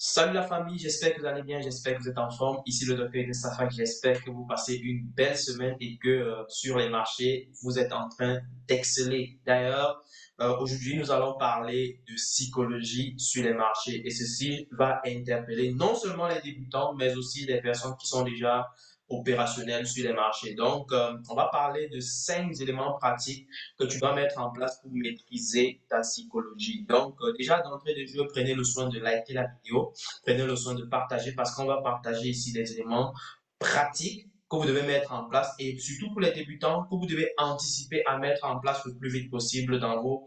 Salut la famille, j'espère que vous allez bien, j'espère que vous êtes en forme. Ici le docteur de Safak, j'espère que vous passez une belle semaine et que sur les marchés, vous êtes en train d'exceller. D'ailleurs, aujourd'hui, nous allons parler de psychologie sur les marchés et ceci va interpeller non seulement les débutants, mais aussi les personnes qui sont déjà opérationnelles sur les marchés. Donc, on va parler de 5 éléments pratiques que tu dois mettre en place pour maîtriser ta psychologie. Donc, déjà d'entrée de jeu, prenez le soin de liker la vidéo, prenez le soin de partager parce qu'on va partager ici des éléments pratiques que vous devez mettre en place et surtout pour les débutants que vous devez anticiper à mettre en place le plus vite possible dans vos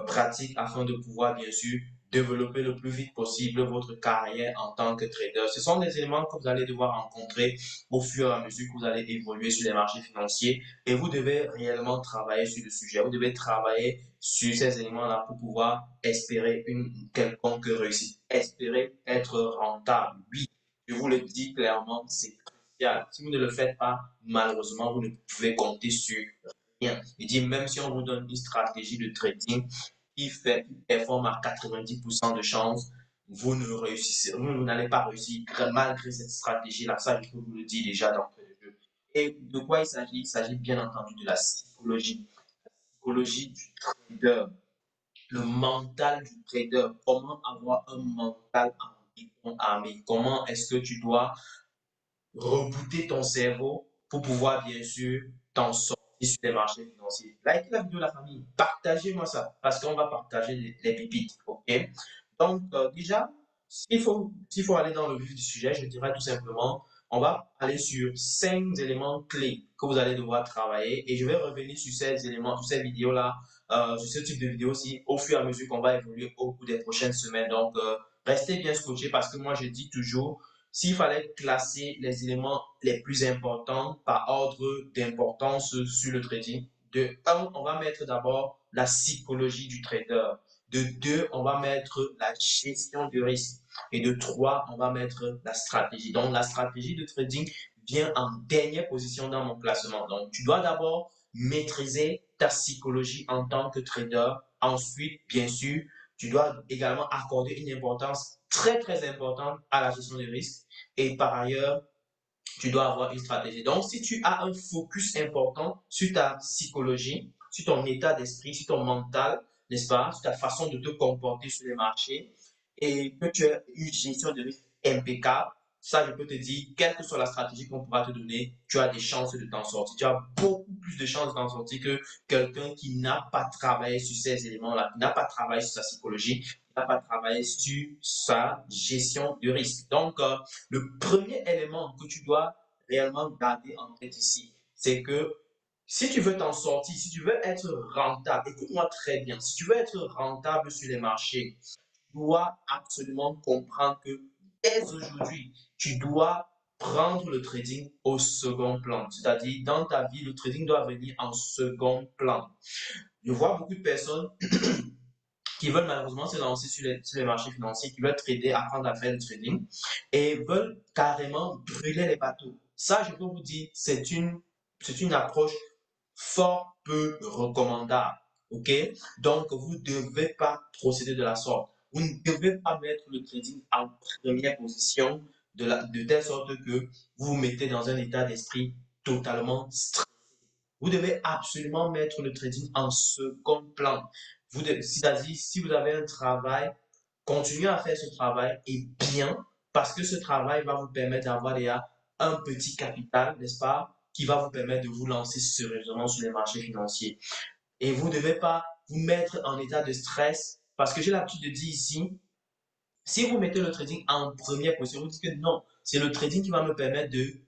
pratiques afin de pouvoir bien sûr développer le plus vite possible votre carrière en tant que trader. Ce sont des éléments que vous allez devoir rencontrer au fur et à mesure que vous allez évoluer sur les marchés financiers et vous devez réellement travailler sur le sujet. Vous devez travailler sur ces éléments-là pour pouvoir espérer une quelconque réussite, espérer être rentable. Oui, je vous le dis clairement, c'est crucial. Si vous ne le faites pas, malheureusement, vous ne pouvez compter sur rien. Je dis, même si on vous donne une stratégie de trading qui performe à 90% de chance, vous ne réussissez, vous n'allez pas réussir malgré cette stratégie-là. Ça, je peux vous le dire déjà d'entrée de jeu. Et de quoi il s'agit? Il s'agit bien entendu de la psychologie. La psychologie du trader, le mental du trader. Comment avoir un mental armé? Comment est-ce que tu dois rebooter ton cerveau pour pouvoir bien sûr t'en sortir sur les marchés financiers. Likez la vidéo, la famille, partagez-moi ça parce qu'on va partager les pépites, ok? Donc déjà, s'il faut aller dans le vif du sujet, je dirais tout simplement, on va aller sur 5 éléments clés que vous allez devoir travailler et je vais revenir sur ces éléments, sur ces vidéos-là, sur ce type de vidéo aussi au fur et à mesure qu'on va évoluer au cours des prochaines semaines. Donc, restez bien scotchés parce que moi, je dis toujours, s'il fallait classer les éléments les plus importants par ordre d'importance sur le trading, de 1, on va mettre d'abord la psychologie du trader. De 2, on va mettre la gestion du risque. Et de 3, on va mettre la stratégie. Donc, la stratégie de trading vient en dernière position dans mon classement. Donc, tu dois d'abord maîtriser ta psychologie en tant que trader. Ensuite, bien sûr, tu dois également accorder une importance très, très importante à la gestion des risques. Et par ailleurs, tu dois avoir une stratégie. Donc, si tu as un focus important sur ta psychologie, sur ton état d'esprit, sur ton mental, n'est-ce pas, sur ta façon de te comporter sur les marchés, et que tu as une gestion de risque impeccable, ça, je peux te dire, quelle que soit la stratégie qu'on pourra te donner, tu as des chances de t'en sortir. Tu as beaucoup plus de chances de t'en sortir que quelqu'un qui n'a pas travaillé sur ces éléments-là, qui n'a pas travaillé sur sa psychologie, qui n'a pas travaillé sur sa gestion de risque. Donc, le premier élément que tu dois réellement garder en tête ici, c'est que si tu veux t'en sortir, si tu veux être rentable, écoute-moi très bien, si tu veux être rentable sur les marchés, tu dois absolument comprendre que dès aujourd'hui, tu dois prendre le trading au second plan. C'est-à-dire, dans ta vie, le trading doit venir en second plan. Je vois beaucoup de personnes qui veulent malheureusement se lancer sur les marchés financiers, qui veulent trader, apprendre à faire du trading et veulent carrément brûler les bateaux. Ça, je peux vous dire, c'est une approche fort peu recommandable. OK? Donc, vous ne devez pas procéder de la sorte. Vous ne devez pas mettre le trading en première position de telle sorte que vous vous mettez dans un état d'esprit totalement stressé. Vous devez absolument mettre le trading en second plan. C'est-à-dire, si vous avez un travail, continuez à faire ce travail et bien, parce que ce travail va vous permettre d'avoir déjà un petit capital, n'est-ce pas, qui va vous permettre de vous lancer sérieusement sur les marchés financiers. Et vous ne devez pas vous mettre en état de stress, parce que j'ai l'habitude de dire ici, si vous mettez le trading en première position, vous dites que non, c'est le trading qui va me permettre de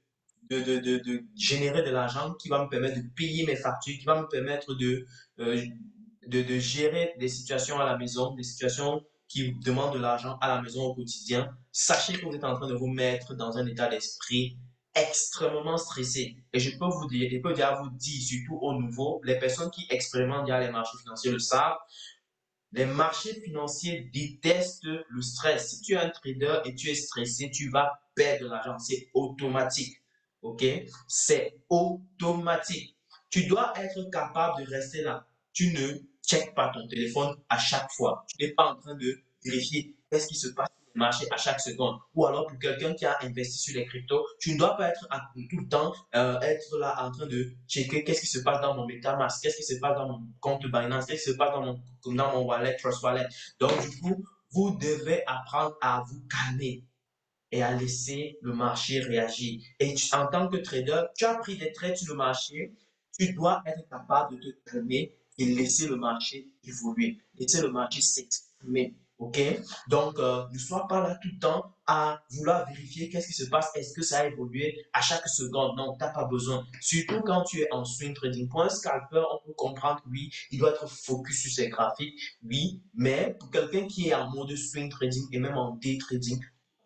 générer de l'argent, qui va me permettre de payer mes factures, qui va me permettre euh, de gérer des situations à la maison, des situations qui demandent de l'argent à la maison au quotidien. Sachez que vous êtes en train de vous mettre dans un état d'esprit extrêmement stressé. Et je peux vous dire, je peux déjà vous dire, surtout au nouveau, les personnes qui expérimentent déjà les marchés financiers le savent, les marchés financiers détestent le stress. Si tu es un trader et tu es stressé, tu vas perdre de l'argent. C'est automatique. OK? C'est automatique. Tu dois être capable de rester là. Tu ne checkes pas ton téléphone à chaque fois. Tu n'es pas en train de vérifier qu'est-ce qui se passe marché à chaque seconde. Ou alors pour quelqu'un qui a investi sur les cryptos, tu ne dois pas être tout le temps être là en train de checker qu'est-ce qui se passe dans mon MetaMask, qu'est-ce qui se passe dans mon compte Binance, qu'est-ce qui se passe dans mon wallet, Trust Wallet. Donc du coup, vous devez apprendre à vous calmer et à laisser le marché réagir. Et en tant que trader, tu as pris des trades sur le marché, tu dois être capable de te calmer et laisser le marché évoluer, laisser le marché s'exprimer. OK? Donc, ne sois pas là tout le temps à vouloir vérifier qu'est-ce qui se passe, est-ce que ça a évolué à chaque seconde. Non, tu n'as pas besoin. Surtout quand tu es en swing trading. Pour un scalper, on peut comprendre, oui, il doit être focus sur ses graphiques, oui, mais pour quelqu'un qui est en mode swing trading et même en day trading,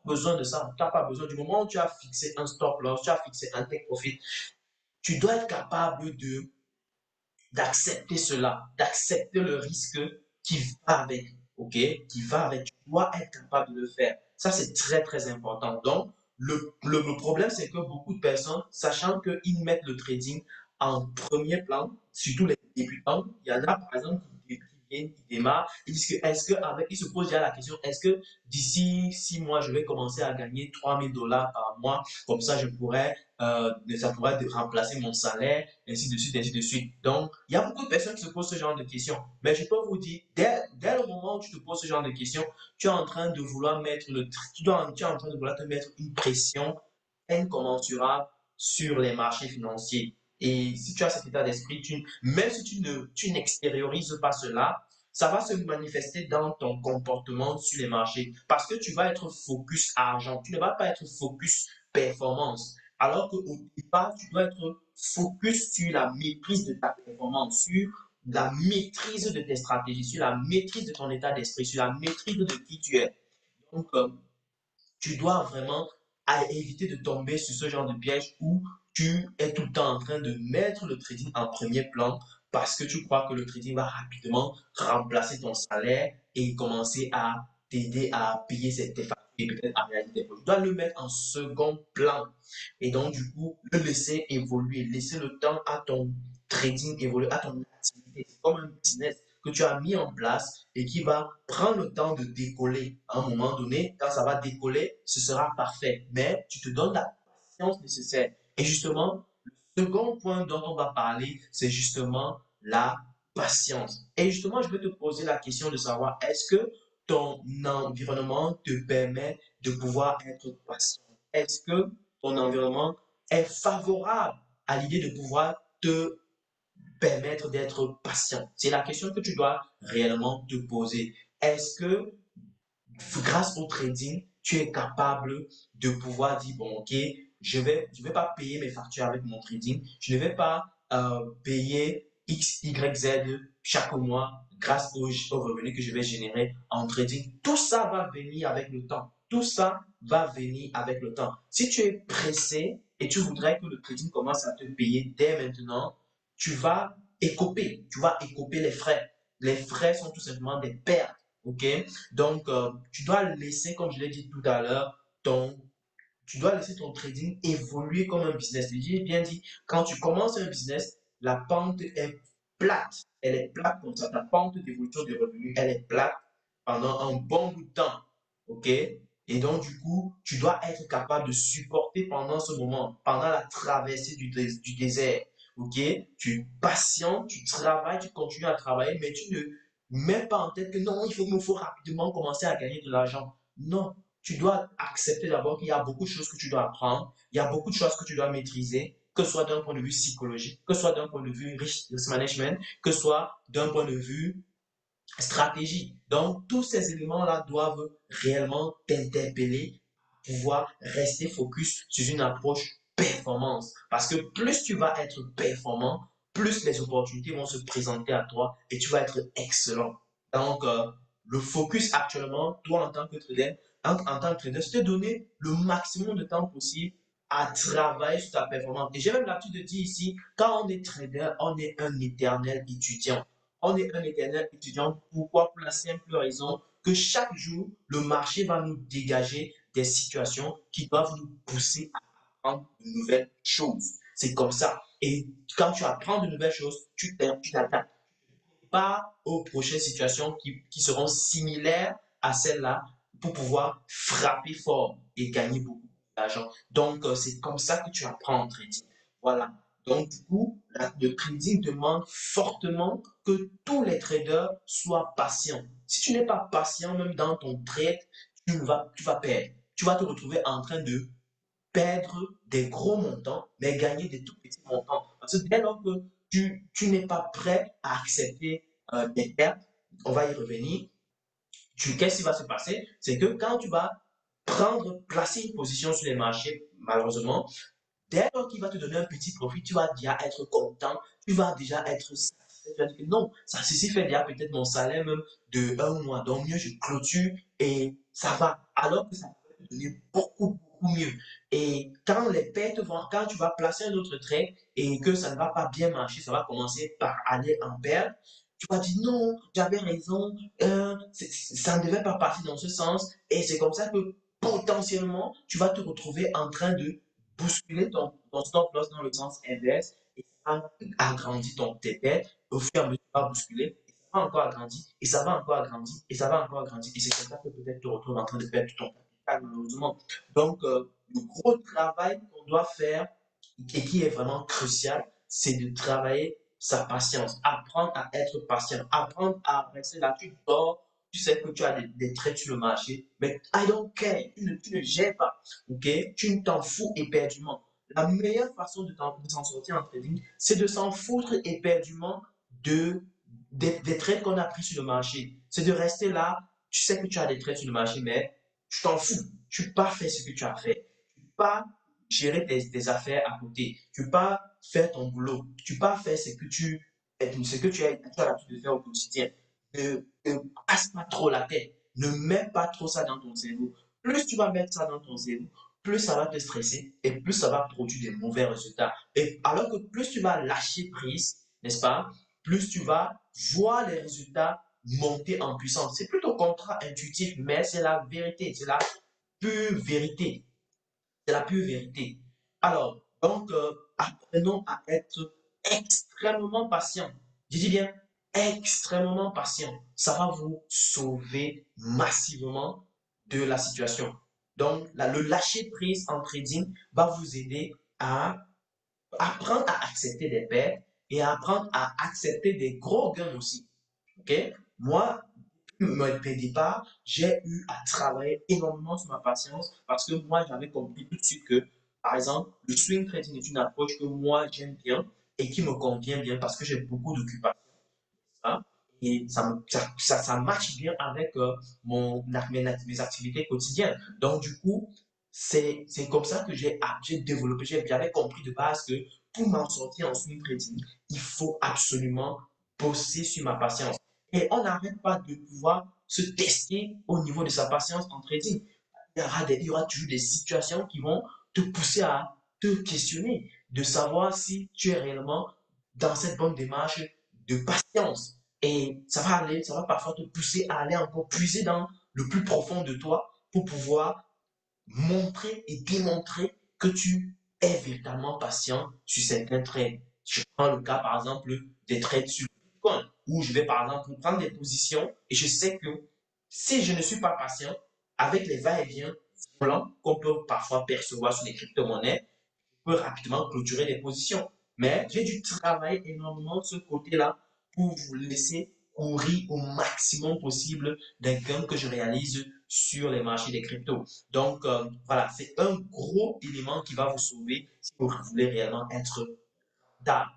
besoin de ça. Tu n'as pas besoin. Du moment où tu as fixé un stop loss, tu as fixé un take profit, tu dois être capable d'accepter cela, d'accepter le risque qui va avec, ok, qui va avec. Tu dois être capable de le faire. Ça, c'est très, très important. Donc, le problème, c'est que beaucoup de personnes, sachant qu'ils mettent le trading en premier plan, surtout les débutants, il y en a, par exemple, qui démarrent, ils disent que, ils se posent déjà la question, est-ce que d'ici 6 mois, je vais commencer à gagner 3 000 $ par mois, comme ça pourrait remplacer mon salaire, ainsi de suite, ainsi de suite. Donc, il y a beaucoup de personnes qui se posent ce genre de questions. Mais je peux vous dire, dès le moment où tu te poses ce genre de questions, tu es en train de vouloir mettre tu es en train de vouloir te mettre une pression incommensurable sur les marchés financiers. Et si tu as cet état d'esprit, même si tu n'extériorises pas cela, ça va se manifester dans ton comportement sur les marchés. Parce que tu vas être focus argent, tu ne vas pas être focus performance. Alors qu'au départ, tu dois être focus sur la maîtrise de ta performance, sur la maîtrise de tes stratégies, sur la maîtrise de ton état d'esprit, sur la maîtrise de qui tu es. Donc, tu dois vraiment éviter de tomber sur ce genre de piège où tu es tout le temps en train de mettre le trading en premier plan parce que tu crois que le trading va rapidement remplacer ton salaire et commencer à t'aider à payer tes factures et peut-être à réaliser tes projets. Tu dois le mettre en second plan et donc du coup le laisser évoluer, laisser le temps à ton trading évoluer, à ton activité. C'est comme un business que tu as mis en place et qui va prendre le temps de décoller. À un moment donné, quand ça va décoller, ce sera parfait. Mais tu te donnes la patience nécessaire. Et justement, le second point dont on va parler, c'est justement la patience. Et justement, je vais te poser la question de savoir, est-ce que ton environnement te permet de pouvoir être patient? Est-ce que ton environnement est favorable à l'idée de pouvoir te permettre d'être patient? C'est la question que tu dois réellement te poser. Est-ce que grâce au trading, tu es capable de pouvoir dire, bon, ok, je vais pas payer mes factures avec mon trading, je ne vais pas payer X, Y, Z chaque mois grâce aux revenus que je vais générer en trading. Tout ça va venir avec le temps. Tout ça va venir avec le temps. Si tu es pressé et tu voudrais que le trading commence à te payer dès maintenant, tu vas écoper les frais. Les frais sont tout simplement des pertes. OK? Donc, tu dois laisser, comme je l'ai dit tout à l'heure, tu dois laisser ton trading évoluer comme un business. J'ai bien dit, quand tu commences un business, la pente est plate. Elle est plate comme ça. Ta pente d'évolution des revenus, elle est plate pendant un bon bout de temps. OK? Et donc, du coup, tu dois être capable de supporter pendant ce moment, pendant la traversée du désert. OK? Tu patientes, tu travailles, tu continues à travailler, mais tu ne mets pas en tête que non, me faut rapidement commencer à gagner de l'argent. Non, tu dois accepter d'abord qu'il y a beaucoup de choses que tu dois apprendre, il y a beaucoup de choses que tu dois maîtriser, que ce soit d'un point de vue psychologique, que ce soit d'un point de vue risk management, que ce soit d'un point de vue stratégie. Donc, tous ces éléments-là doivent réellement t'interpeller, pouvoir rester focus sur une approche performance. Parce que plus tu vas être performant, plus les opportunités vont se présenter à toi et tu vas être excellent. Donc, le focus actuellement, toi en tant que trader, en tant que trader, c'est te donner le maximum de temps possible à travailler sur ta performance. Et j'ai même l'habitude de dire ici, quand on est trader, on est un éternel étudiant. On est un éternel étudiant. Pourquoi? Pour la simple raison que chaque jour, le marché va nous dégager des situations qui doivent nous pousser à apprendre de nouvelles choses. C'est comme ça. Et quand tu apprends de nouvelles choses, tu t'attends pas aux prochaines situations qui seront similaires à celles-là pour pouvoir frapper fort et gagner beaucoup d'argent. Donc, c'est comme ça que tu apprends en trading. Voilà. Donc, du coup, le trading demande fortement que tous les traders soient patients. Si tu n'es pas patient, même dans ton trade, tu vas perdre. Tu vas te retrouver en train de perdre des gros montants, mais gagner des tout petits montants. Parce que dès lors que tu n'es pas prêt à accepter des pertes, on va y revenir, qu'est-ce qui va se passer? C'est que quand tu vas placer une position sur les marchés, malheureusement, dès lors qu'il va te donner un petit profit, tu vas déjà être content, tu vas déjà être satisfait. Tu vas dire que non, ça ceci fait déjà peut-être mon salaire même de un mois. Donc mieux, je clôture et ça va. Alors que ça peut te donner beaucoup, beaucoup mieux. Et quand les pertes vont, quand tu vas placer un autre trait et que ça ne va pas bien marcher, ça va commencer par aller en perte. Tu vas dire non, j'avais raison, ça ne devait pas partir dans ce sens. Et c'est comme ça que potentiellement, tu vas te retrouver en train de bousculer ton stop loss dans le sens inverse et ça va agrandir tes pertes. Au fur et à mesure, tu vas bousculer et ça va encore agrandir et ça va encore agrandir et ça va encore agrandir. Et c'est comme ça que peut-être tu te retrouves en train de perdre ton capital, malheureusement. Donc, le gros travail qu'on doit faire et qui est vraiment crucial, c'est de travailler sa patience, apprendre à être patient, apprendre à rester là. Tu dors, tu sais que tu as des traits sur le marché, mais I don't care, tu ne gères pas, ok? Tu ne t'en fous éperdument. La meilleure façon de s'en sortir en trading, c'est de s'en foutre éperdument des trades qu'on a pris sur le marché. C'est de rester là, tu sais que tu as des trades sur le marché, mais tu t'en fous. Tu n'as pas fait ce que tu as fait. Tu n'as pas gérer tes affaires à côté. Tu peux pas faire ton boulot. Tu peux pas faire ce que tu as l'habitude de faire au quotidien. Ne casse pas trop la tête. Ne mets pas trop ça dans ton cerveau. Plus tu vas mettre ça dans ton cerveau, plus ça va te stresser et plus ça va produire des mauvais résultats. Et alors que plus tu vas lâcher prise, n'est-ce pas, plus tu vas voir les résultats monter en puissance. C'est plutôt contre-intuitif, mais c'est la vérité, c'est la pure vérité. C'est la pure vérité. Alors, donc, apprenons à être extrêmement patient. Je dis bien extrêmement patient. Ça va vous sauver massivement de la situation. Donc, là, le lâcher prise en trading va vous aider à apprendre à accepter des pertes et à apprendre à accepter des gros gains aussi. OK? Moi, mes départ, j'ai eu à travailler énormément sur ma patience parce que moi, j'avais compris tout de suite que, par exemple, le swing trading est une approche que moi, j'aime bien et qui me convient bien parce que j'ai beaucoup d'occupations. Hein, et ça matche bien avec mes activités quotidiennes. Donc, du coup, c'est comme ça que j'ai développé, j'avais compris de base que pour m'en sortir en swing trading, il faut absolument bosser sur ma patience. Et on n'arrête pas de pouvoir se tester au niveau de sa patience en trading. Il y aura toujours des situations qui vont te pousser à te questionner, de savoir si tu es réellement dans cette bonne démarche de patience. Et ça va parfois te pousser à aller encore puiser dans le plus profond de toi pour pouvoir montrer et démontrer que tu es véritablement patient sur certains traits. Je prends le cas, par exemple, des trades sur le Bitcoin, où je vais, par exemple, prendre des positions et je sais que si je ne suis pas patient, avec les va-et-vient violents qu'on peut parfois percevoir sur les crypto-monnaies, je peux rapidement clôturer les positions. Mais j'ai dû travailler énormément de ce côté-là pour vous laisser courir au maximum possible des gains que je réalise sur les marchés des cryptos. Donc, voilà, c'est un gros élément qui va vous sauver si vous voulez réellement être rentable.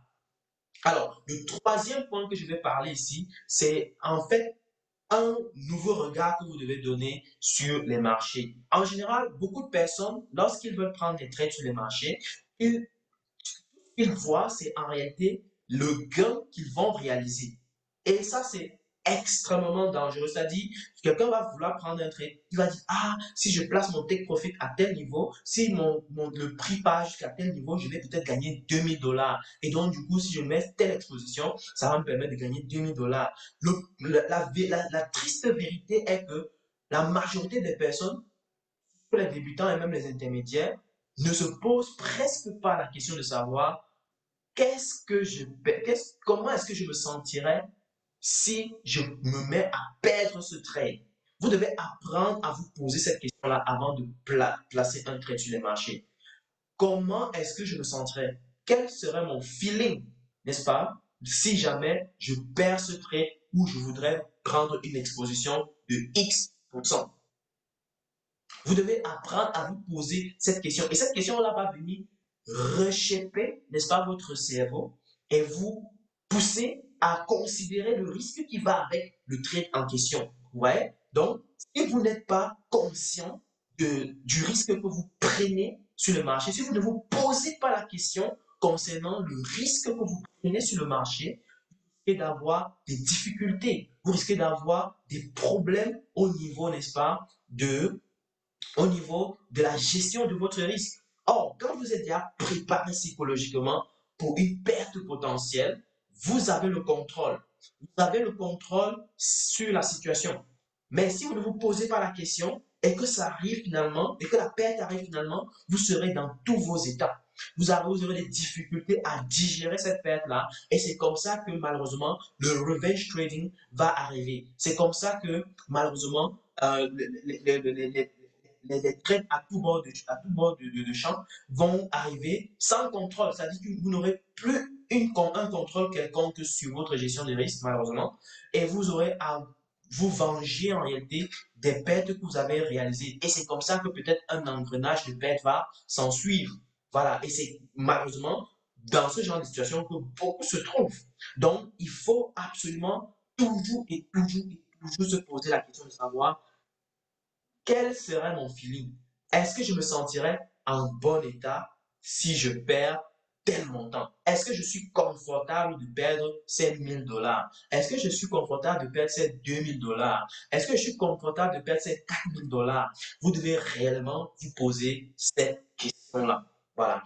Alors, le troisième point que je vais parler ici, c'est en fait un nouveau regard que vous devez donner sur les marchés. En général, beaucoup de personnes, lorsqu'ils veulent prendre des trades sur les marchés, ils qu'ils voient, c'est en réalité le gain qu'ils vont réaliser. Et ça, c'est extrêmement dangereux. C'est-à-dire, quelqu'un va vouloir prendre un trade, il va dire, ah, si je place mon take profit à tel niveau, si le prix part jusqu'à tel niveau, je vais peut-être gagner 2000 $. Et donc, du coup, si je mets telle exposition, ça va me permettre de gagner 2000 $. La triste vérité est que la majorité des personnes, pour les débutants et même les intermédiaires, ne se posent presque pas la question de savoir comment est-ce que je me sentirais si je me mets à perdre ce trade. Vous devez apprendre à vous poser cette question-là avant de placer un trade sur les marchés. Comment est-ce que je me sentirais? Quel serait mon feeling, n'est-ce pas, si jamais je perds ce trade ou je voudrais prendre une exposition de X%? Vous devez apprendre à vous poser cette question. Et cette question-là va venir recheper, n'est-ce pas, votre cerveau et vous pousser à considérer le risque qui va avec le trade en question. Vous voyez? Donc, si vous n'êtes pas conscient du risque que vous prenez sur le marché, si vous ne vous posez pas la question concernant le risque que vous prenez sur le marché, vous risquez d'avoir des difficultés, vous risquez d'avoir des problèmes au niveau, n'est-ce pas, au niveau de la gestion de votre risque. Or, quand vous êtes déjà préparé psychologiquement pour une perte potentielle, vous avez le contrôle. Vous avez le contrôle sur la situation. Mais si vous ne vous posez pas la question et que ça arrive finalement, et que la perte arrive finalement, vous serez dans tous vos états. Vous aurez des difficultés à digérer cette perte-là. Et c'est comme ça que malheureusement, le revenge trading va arriver. C'est comme ça que malheureusement, les trades à tout bord de champ vont arriver sans contrôle. C'est-à-dire que vous n'aurez plus un contrôle quelconque sur votre gestion de risque, malheureusement, et vous aurez à vous venger en réalité des pertes que vous avez réalisées. Et c'est comme ça que peut-être un engrenage de pertes va s'en suivre. Voilà, et c'est malheureusement dans ce genre de situation que beaucoup se trouvent. Donc, il faut absolument toujours et toujours et toujours se poser la question de savoir quel serait mon feeling? Est-ce que je me sentirais en bon état si je perds tel montant? Est-ce que je suis confortable de perdre ces 1000 $? Est-ce que je suis confortable de perdre ces 2000 $? Est-ce que je suis confortable de perdre ces 4000 $? Vous devez réellement vous poser cette question-là. Voilà.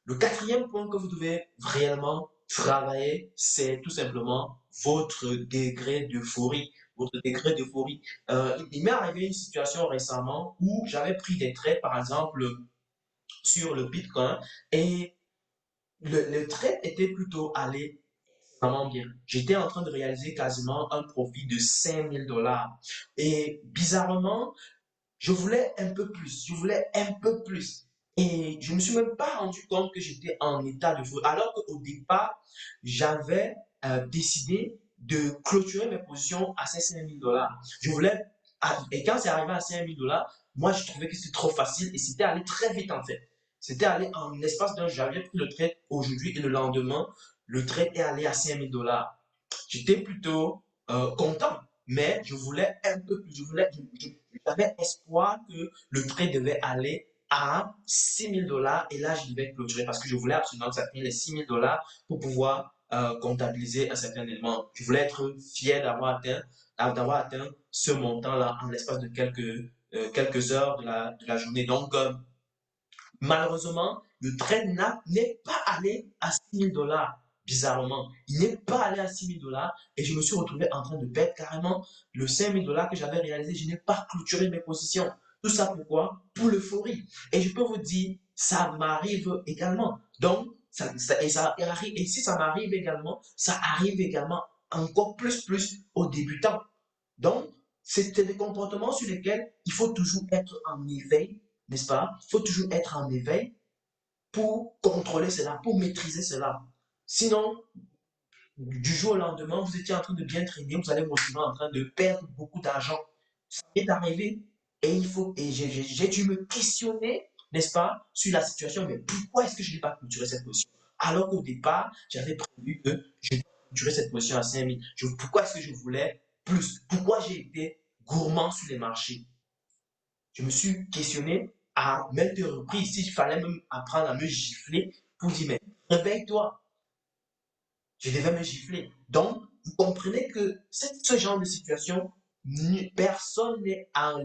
Le quatrième point que vous devez réellement travailler, c'est tout simplement votre degré d'euphorie. Votre degré d'euphorie. Il m'est arrivé une situation récemment où j'avais pris des trades, par exemple, sur le Bitcoin et le trade était plutôt allé vraiment bien. J'étais en train de réaliser quasiment un profit de 5000 $. Et bizarrement, je voulais un peu plus, je voulais un peu plus. Et je ne me suis même pas rendu compte que j'étais en état de folie. Alors qu'au départ, j'avais décidé de clôturer mes positions à ces 5000 $. Je voulais, et quand c'est arrivé à 5000 $, moi je trouvais que c'était trop facile et c'était allé très vite en fait. C'était allé en l'espace d'un, j'avais pris le trade aujourd'hui et le lendemain, le trade est allé à 5000 $. J'étais plutôt content, mais je voulais un peu plus. J'avais espoir que le trade devait aller à 6000 $ et là, je devais clôturer parce que je voulais absolument que ça atteigne les 6000 $ pour pouvoir comptabiliser un certain élément. Je voulais être fier d'avoir atteint ce montant-là en l'espace de quelques heures de la journée. Donc, malheureusement, le trade n'est pas allé à 6000 $, bizarrement. Il n'est pas allé à 6000 $ et je me suis retrouvé en train de perdre carrément le 5000 $ que j'avais réalisé. Je n'ai pas clôturé mes positions. Tout ça pourquoi? Pour l'euphorie. Et je peux vous dire, ça m'arrive également. Donc, et si ça m'arrive également, ça arrive également encore plus aux débutants. Donc, c'est des comportements sur lesquels il faut toujours être en éveil, n'est-ce pas? Il faut toujours être en éveil pour contrôler cela, pour maîtriser cela. Sinon, du jour au lendemain, vous étiez en train de bien traîner, vous allez vous retrouver en train de perdre beaucoup d'argent. Ça est arrivé et j'ai dû me questionner, n'est-ce pas, sur la situation. Mais pourquoi est-ce que je n'ai pas clôturé cette position? Alors qu'au départ, j'avais prévu que je clôturais cette position à 5000. Pourquoi est-ce que je voulais plus? Pourquoi j'ai été gourmand sur les marchés? Je me suis questionné à maintes reprises s'il fallait même apprendre à me gifler pour dire, mais réveille-toi, je devais me gifler. Donc, vous comprenez que ce genre de situation, personne n'est en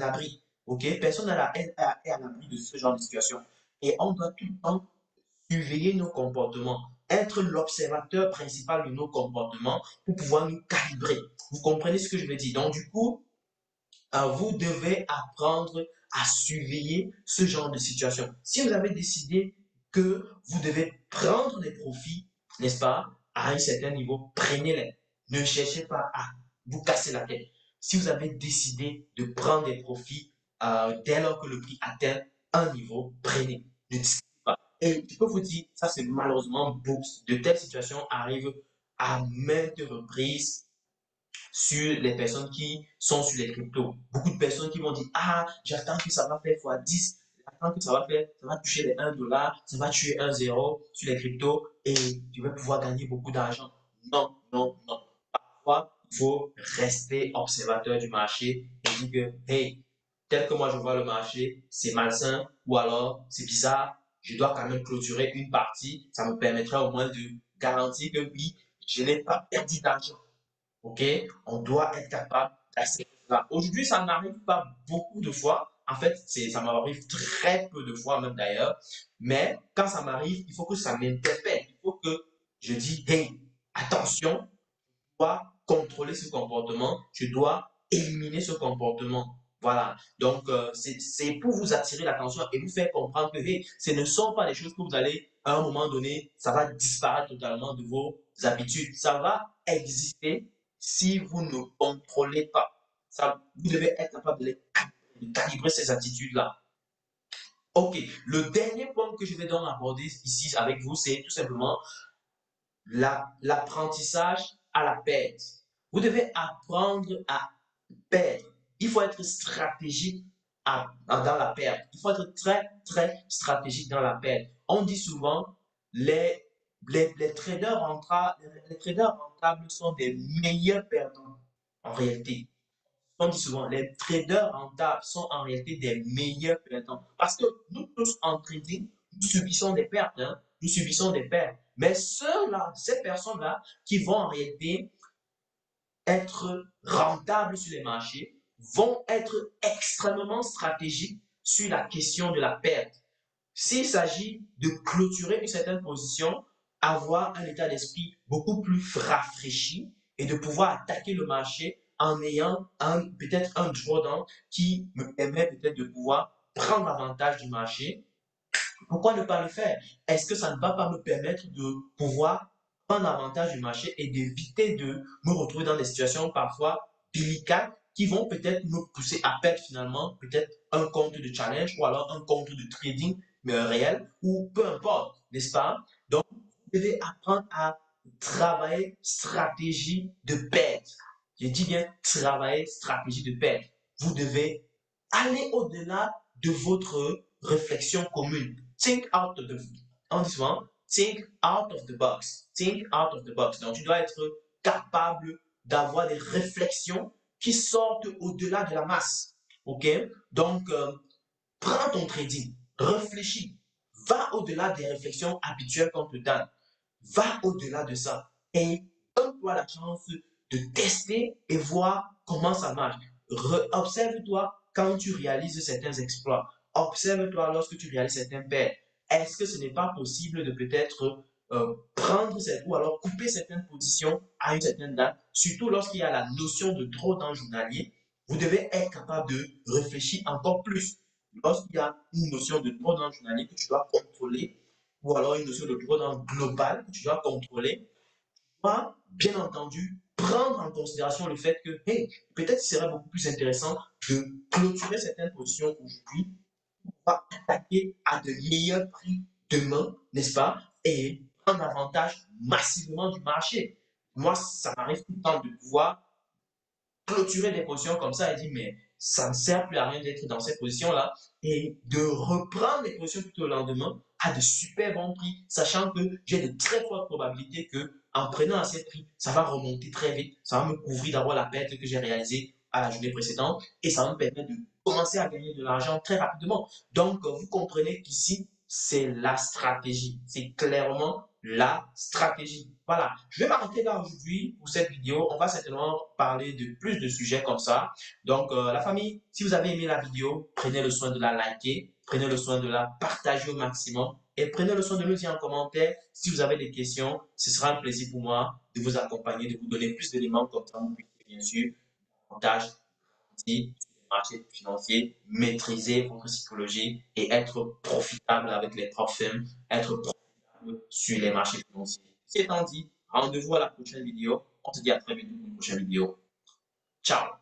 abri. Ok? Personne est à l'abri de ce genre de situation. Et on doit tout le temps surveiller nos comportements, être l'observateur principal de nos comportements pour pouvoir nous calibrer. Vous comprenez ce que je veux dire? Donc, du coup, vous devez apprendre à surveiller ce genre de situation. Si vous avez décidé que vous devez prendre des profits, n'est-ce pas, à un certain niveau, prenez-les. Ne cherchez pas à vous casser la tête. si vous avez décidé de prendre des profits dès lors que le prix atteint un niveau, prenez. Ne discutez pas. Et je peux vous dire, ça c'est malheureusement beaucoup. De telles situations arrivent à maintes reprises sur les personnes qui sont sur les cryptos. Beaucoup de personnes qui vont dire, ah, j'attends que ça va faire x10, j'attends que ça va toucher les 1 $, ça va tuer 1 0 sur les cryptos et tu vas pouvoir gagner beaucoup d'argent. Non, non, non. Parfois, il faut rester observateur du marché et dire que, hey, tel que moi je vois le marché, c'est malsain ou alors c'est bizarre, je dois quand même clôturer une partie, ça me permettra au moins de garantir que oui, je n'ai pas perdu d'argent. OK? On doit être capable d'accepter cela. Aujourd'hui, ça n'arrive pas beaucoup de fois. En fait, ça m'arrive très peu de fois, même d'ailleurs. Mais quand ça m'arrive, il faut que ça m'interpelle. Il faut que je dise, hey, attention, je dois contrôler ce comportement. Je dois éliminer ce comportement. Voilà. Donc, c'est pour vous attirer l'attention et vous faire comprendre que, hey, ce ne sont pas des choses que vous allez, à un moment donné, ça va disparaître totalement de vos habitudes. Ça va exister si vous ne contrôlez pas. Ça, vous devez être capable de calibrer ces attitudes-là. Ok, le dernier point que je vais donc aborder ici avec vous, c'est tout simplement l'apprentissage à la perte. Vous devez apprendre à perdre. Il faut être stratégique dans la perte. Il faut être très, très stratégique dans la perte. On dit souvent, les, les traders rentables sont des meilleurs perdants en réalité. On dit souvent, les traders rentables sont en réalité des meilleurs perdants. Parce que nous tous en trading, nous subissons des pertes. Hein? Nous subissons des pertes. Mais ceux-là, ces personnes-là, qui vont en réalité être rentables sur les marchés, vont être extrêmement stratégiques sur la question de la perte. S'il s'agit de clôturer une certaine position, avoir un état d'esprit beaucoup plus rafraîchi et de pouvoir attaquer le marché en ayant peut-être un drawdown qui me permet peut-être de pouvoir prendre avantage du marché. Pourquoi ne pas le faire? Est-ce que ça ne va pas me permettre de pouvoir prendre avantage du marché et d'éviter de me retrouver dans des situations parfois délicates qui vont peut-être me pousser à perdre finalement peut-être un compte de challenge ou alors un compte de trading mais réel ou peu importe, n'est-ce pas? Donc, vous devez apprendre à travailler stratégie de perte. Je dis bien travailler stratégie de perte. Vous devez aller au-delà de votre réflexion commune. Think out of the, on dit souvent, think out of the box. Think out of the box. Donc, tu dois être capable d'avoir des réflexions qui sortent au-delà de la masse. OK? Donc, prends ton trading, réfléchis, va au-delà des réflexions habituelles qu'on te donne. Va au-delà de ça et donne-toi la chance de tester et voir comment ça marche. Observe-toi quand tu réalises certains exploits. Observe-toi lorsque tu réalises certains paires. Est-ce que ce n'est pas possible de peut-être prendre cette, ou alors couper certaines positions à une certaine date, surtout lorsqu'il y a la notion de drawdown journalier, vous devez être capable de réfléchir encore plus. Lorsqu'il y a une notion de drawdown journalier que tu dois contrôler, ou alors une notion de drawdown global que tu dois contrôler, tu dois bien entendu prendre en considération le fait que, hey, peut-être ce serait beaucoup plus intéressant de clôturer certaines positions aujourd'hui pour pouvoir attaquer à de meilleurs prix demain, n'est-ce pas? Et prendre avantage massivement du marché. Moi, ça m'arrive tout le temps de pouvoir clôturer des positions comme ça et dire, mais ça ne sert plus à rien d'être dans cette position-là et de reprendre les positions plutôt le lendemain à de super bons prix, sachant que j'ai de très fortes probabilités que en prenant à ces prix, ça va remonter très vite, ça va me couvrir d'avoir la perte que j'ai réalisée à la journée précédente et ça va me permettre de commencer à gagner de l'argent très rapidement. Donc, vous comprenez qu'ici, c'est la stratégie. C'est clairement la stratégie. Voilà, je vais m'arrêter là aujourd'hui pour cette vidéo. On va certainement parler de plus de sujets comme ça. Donc, la famille, si vous avez aimé la vidéo, prenez le soin de la liker, prenez le soin de la partager au maximum et prenez le soin de nous dire en commentaire si vous avez des questions. Ce sera un plaisir pour moi de vous accompagner, de vous donner plus d'éléments comme ça. Vous puissiez bien sûr davantage sur les marchés financiers, maîtriser votre psychologie et être profitable avec les propres firmes, être profitable sur les marchés financiers. C'est étant dit, rendez-vous à la prochaine vidéo. On se dit à très bientôt pour une prochaine vidéo. Ciao!